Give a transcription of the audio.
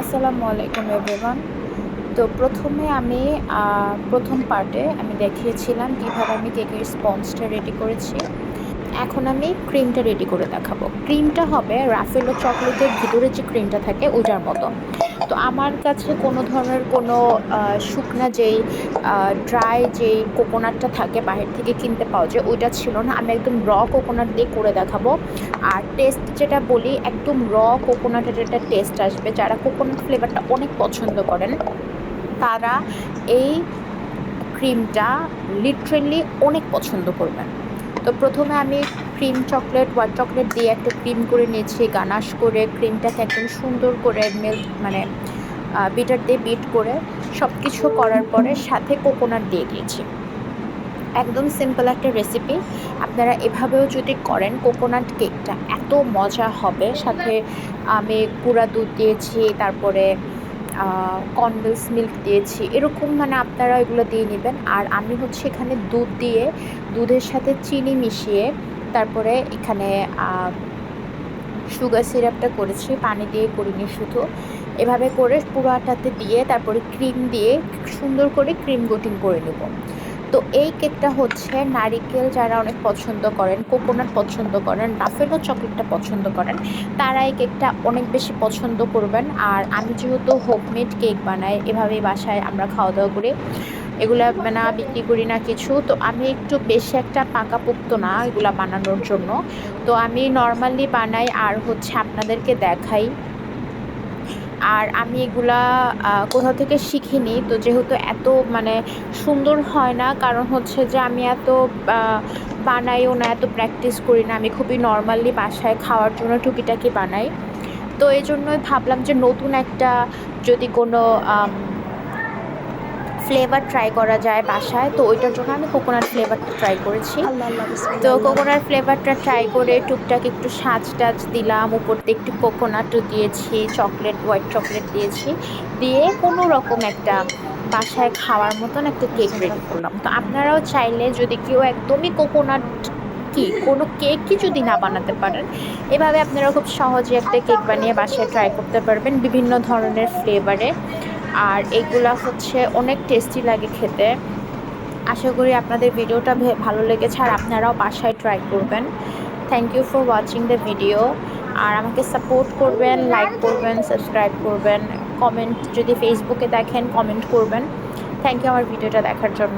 আসসালামু আলাইকুম এভরিওয়ান। তো প্রথমে আমি প্রথম পার্টে আমি দেখিয়েছিলাম কিভাবে আমি কেকের স্পঞ্জটা রেডি করেছি। এখন আমি ক্রিমটা রেডি করে দেখাবো। ক্রিমটা হবে রাফেলো চকলেটের ভিতরে যে ক্রিমটা থাকে ওইটার মতো। তো আমার কাছে কোনো ধরনের কোনো শুকনা যেই ড্রাই যেই কোকোনাটটা থাকে বাহির থেকে কিনতে পাওয়া যায় ওইটা ছিল না। আমি একদম র কোকোনাট দিয়ে করে দেখাবো। আর টেস্ট যেটা বলি, একদম র কোকোনাটের একটা টেস্ট আসবে। যারা কোকোনাট ফ্লেভারটা অনেক পছন্দ করেন তারা এই ক্রিমটা লিটারেলি অনেক পছন্দ করবেন। তো প্রথমে আমি হোয়াইট চকলেট দিয়ে একটা ক্রিম করে নিয়েছি, গানাশ করে ক্রিমটাকে একদম সুন্দর করে মানে বিটার দিয়ে বিট করে সব কিছু করার পরে সাথে কোকোনাট দিয়ে দিয়েছি। একদম সিম্পল একটা রেসিপি। আপনারা এভাবেও যদি করেন কোকোনাট কেকটা এত মজা হবে। সাথে আমি গুঁড়া দুধ দিয়েছি, তারপরে কনডেন্স মিল্ক দিয়েছি, এরকম মানে আপনারা এগুলো দিয়ে নেবেন। আর আমি হচ্ছে এখানে দুধ দিয়ে দুধের সাথে চিনি মিশিয়ে তারপরে এখানে সুগার সিরাপটা করেছি, পানি দিয়ে করিনি শুধু। এভাবে করে পুরো আটাতে দিয়ে তারপরে ক্রিম দিয়ে সুন্দর করে ক্রিম কোটিং করে নেব। তো এই কেকটা হচ্ছে নারিকেল যারা অনেক পছন্দ করেন, কোকোনাট পছন্দ করেন, রাফেলো চকলেটটা পছন্দ করেন, তারা এই কেকটা অনেক বেশি পছন্দ করবেন। আর আমি যেহেতু হোমমেড কেক বানাই, এভাবেই বাসায় আমরা খাওয়া দাওয়া করি, এগুলা না বিক্রি করি না কিছু। তো আমি একটু বেশি একটা পাকাপোক্ত না এগুলা বানানোর জন্য, তো আমি নর্মালি বানাই আর হচ্ছে আপনাদেরকে দেখাই। আর আমি এগুলা কোথাও থেকে শিখিনি। তো যেহেতু এত মানে সুন্দর হয় না, কারণ হচ্ছে যে আমি এত বানাইও না, এত প্র্যাকটিস করি না। আমি খুবই নর্মালি বাসায় খাওয়ার জন্য টুকিটাকি বানাই। তো এই জন্যই ভাবলাম যে নতুন একটা যদি কোনো ফ্লেভার ট্রাই করা যায় বাসায়, তো ওইটার জন্য আমি কোকোনাট ফ্লেভারটা ট্রাই করেছি। তো কোকোনাট ফ্লেভারটা ট্রাই করে টুকটাক একটু সাজ টাজ দিলাম, উপর দিয়ে একটু কোকোনাটও দিয়েছি, হোয়াইট চকলেট দিয়েছি, দিয়ে কোনো রকম একটা বাসায় খাওয়ার মতন একটা কেক রেডি করলাম। তো আপনারাও চাইলে যদি কেউ একদমই কোকোনাট কোনো কেকই যদি না বানাতে পারেন, এভাবে আপনারা খুব সহজে একটা কেক বানিয়ে বাসায় ট্রাই করতে পারবেন বিভিন্ন ধরনের ফ্লেভারে। আর এগুলা হচ্ছে অনেক টেস্টি লাগে খেতে। আশা করি আপনাদের ভিডিওটা ভালো লেগেছে আর আপনারাও বাসায় ট্রাই করবেন। Thank you for watching the video. আর আমাকে সাপোর্ট করবেন, লাইক করবেন, সাবস্ক্রাইব করবেন, কমেন্ট যদি ফেসবুকে দেখেন কমেন্ট করবেন। থ্যাংক ইউ আমার ভিডিওটা দেখার জন্য।